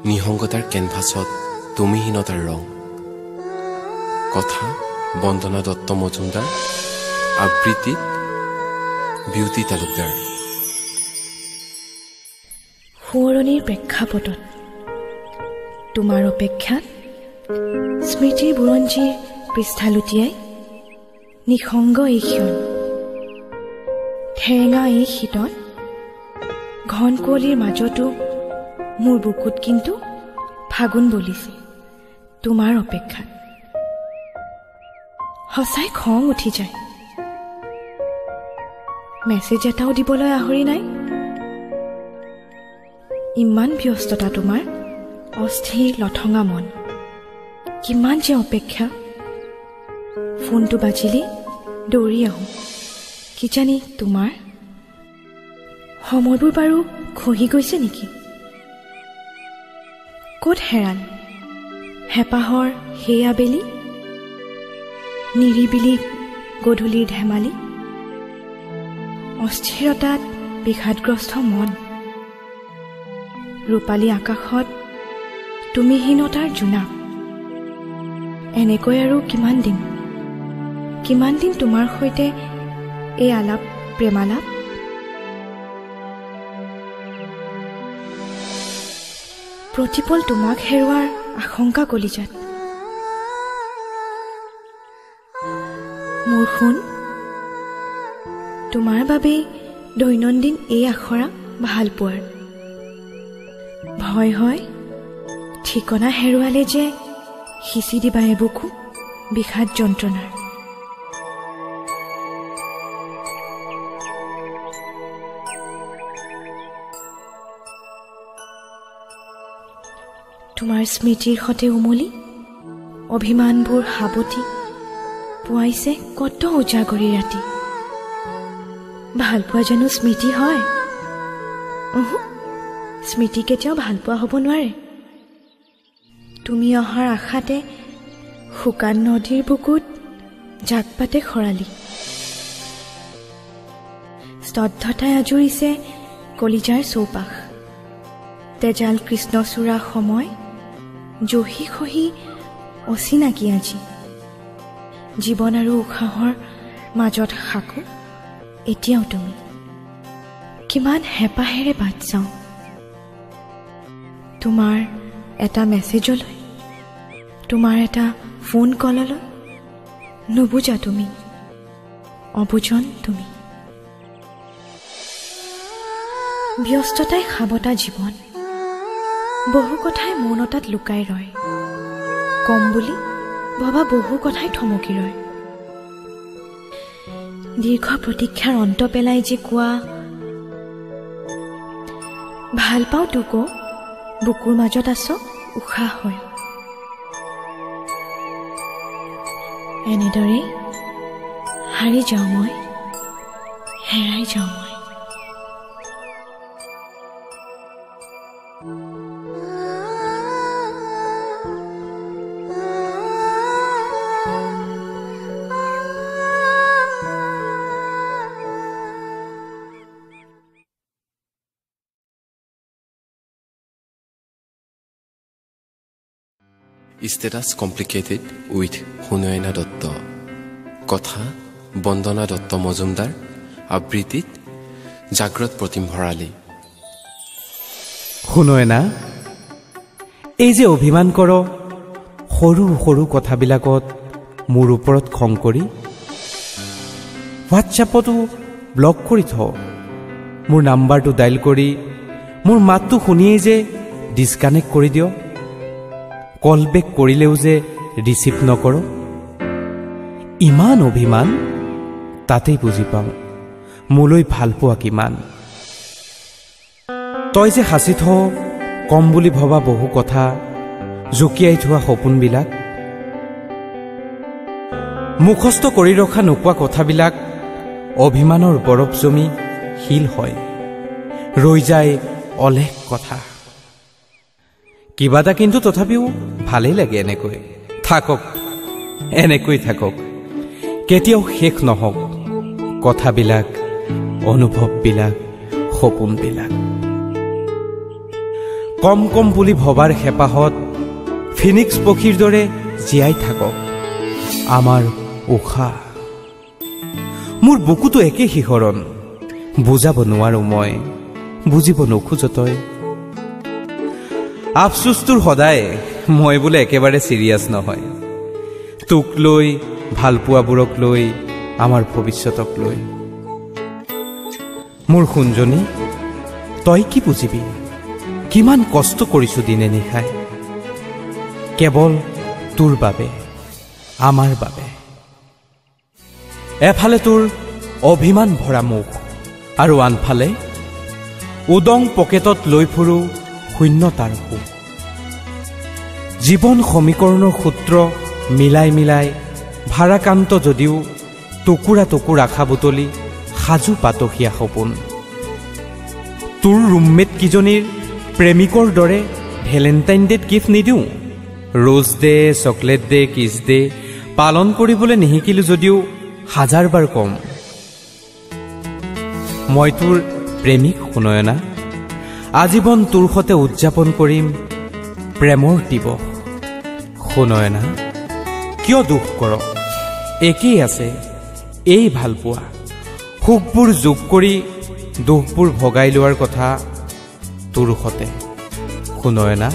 নিসংগতাৰ কেনভাছত তুমিহীনতাৰ ৰং। কথা বন্দনা দত্ত মজুমদাৰ, আবৃত্তিত বিউটি তালুকদাৰ। সোঁৱৰণিৰ প্ৰেক্ষাপটত তোমাৰ অপেক্ষাত স্মৃতিৰ বুৰঞ্জীৰ পৃষ্ঠা লুটিয়াই নিসংগ এই ক্ষণ, ঠেৰেঙা এই শীতত, ঘন কুঁৱলীৰ মাজতো মোৰ বুকুত কিন্তু ফাগুন বলিছে তোমাৰ অপেক্ষাত। সঁচাই খং উঠি যায়, মেছেজ এটাও দিবলৈ আহৰি নাই। ইমান ব্যস্ততা তোমাৰ, অস্থিৰ লঠঙা মন, কিমান যে অপেক্ষা। ফোনটো বাজিলে দৌৰি আহোঁ, কিজানি তোমাৰ সময়বোৰ বাৰু খহি গৈছে নেকি? ক'ত হেৰাল হেঁপাহৰ সেই আবেলি, নিৰিবিলি গধূলিৰ ধেমালি, অস্থিৰতাত বিষাদগ্ৰস্ত মন, ৰূপালী আকাশত তুমিহীনতাৰ জোনাক। এনেকৈ আৰু কিমান দিন তোমাৰ সৈতে এই আলাপ প্ৰেমালাপ। প্ৰতিপল তোমাক হেৰুৱাৰ আশংকা কলিজাত। মোৰ সোণ, তোমাৰ বাবেই দৈনন্দিন এই আখৰা ভাল পোৱাৰ। ভয় হয় ঠিকনা হেৰুৱালে যে সিঁচি দিবা এবুকু বিষাদ যন্ত্ৰণাৰ। তোমাৰ স্মৃতিৰ সতে উমলি অভিমানবোৰ সাৱটি পুৱাইছে কত উজাগৰি ৰাতি। ভালপোৱা জানো স্মৃতি হয়? স্মৃতি কেতিয়াও ভালপোৱা হ'ব নোৱাৰে। তুমি অহাৰ আশাতে শুকান নদীৰ বুকুত জাক পাতে খৰালি, স্তব্ধতাই আজুৰিছে কলিজাৰ চৌপাশ। তেজাল কৃষ্ণচূড়া সময় জহি খহি অচিনাকি আজি। জীৱন আৰু উশাহৰ মাজত সাকো এতিয়াও তুমি। কিমান হেঁপাহেৰে বাট চাওঁ তোমাৰ এটা মেছেজলৈ, তোমাৰ এটা ফোন কললৈ। নুবুজা তুমি, অবুজন তুমি। ব্যস্ততাই সাবতা জীৱন, বহু কথাই মৌনতাত লুকাই ৰয়। কম বুলি ভবা বহু কথাই থমকি ৰয়। দীৰ্ঘ প্ৰতীক্ষাৰ অন্ত পেলাই যে কোৱা, ভাল পাওঁ তোকো, বুকুৰ মাজত আছ উশাহ হয়। এনেদৰে হাৰি যাওঁ মই, হেৰাই যাওঁ মই। Status complicated with Hunoyana Dutta. কথা বন্দনা দত্ত মজুমদাৰ, আবৃত্তিত জাগ্ৰত প্ৰতিম ভৰালী। হুনয়না, এই যে অভিমান কৰ সৰু সৰু কথাবিলাকত মোৰ ওপৰত খং কৰি, হোৱাটছএপতো ব্লক কৰি থ, মোৰ নাম্বাৰটো ডাইল কৰি মোৰ মাতটো শুনিয়েই যে ডিছকানেক্ট কৰি দিয়, কল বেক কৰিলেও যে ৰিচিভ নকৰ। ইমান অভিমান, তাতেই বুজি পাওঁ মোলৈ ভাল পোৱা কিমান। তই যে সাঁচি থ কম বুলি ভবা বহু কথা, জুকিয়াই থোৱা সপোনবিলাক, মুখস্থ কৰি ৰখা নোকোৱা কথাবিলাক অভিমানৰ বৰফ জমি শিল হয়, ৰৈ যায় অলেখ কথা। কিবা এটা কিন্তু তথাপিও ভালেই লাগে এনেকৈ থাকক, এনেকৈ থাকক, কেতিয়াও শেষ নহওক কথাবিলাক, অনুভৱবিলাক, সপোনবিলাক। কম কম বুলি ভবাৰ হেঁপাহত ফিনিক্স পক্ষীৰ দৰে জীয়াই থাকক আমাৰ উশাহ। মোৰ বুকুতো একে শিহৰণ, বুজাব নোৱাৰো মই, বুজিব নোখোজ তই। আফচোচ তোৰ সদায় মই বোলে একেবাৰে চিৰিয়াছ নহয়, তোক লৈ, ভালপোৱাবোৰক লৈ, আমাৰ ভৱিষ্যতক লৈ। মোৰ সোণজনী, তই কি বুজিবি কিমান কষ্ট কৰিছো দিনে নিশাই, কেৱল তোৰ বাবে, আমাৰ বাবে। এফালে তোৰ অভিমান ভৰা মুখ আৰু আনফালে উদং পকেটত লৈ ফুৰো শূন্যতাৰ সুখ। জীৱন সমীকৰণৰ সূত্ৰ মিলাই মিলাই ভাৰাক্ৰান্ত যদিও টুকুৰা টুকুৰ আশা বুটলি সাজু পাতসীয়া সপোন। তোৰ ৰুমমেট কিজনীৰ প্ৰেমিকৰ দৰে ভেলেণ্টাইন ডেত গিফ্ট নিদিওঁ, ৰোজ ডে, চকলেট ডে, কিছ ডে পালন কৰিবলৈ নিশিকিলো যদিও হাজাৰবাৰ কম। মই তোৰ প্ৰেমিক সুনয়না, আজীৱন তোৰ সতে উদযাপন কৰিম প্ৰেমৰ দিৱস। সুনয়না, কিয় দুখ কৰ, একেই আছে এই ভালপোৱা। সুখবোৰ যোগ কৰি দুখবোৰ ভগাই লোৱাৰ কথা তোৰ সতে সুনয়না।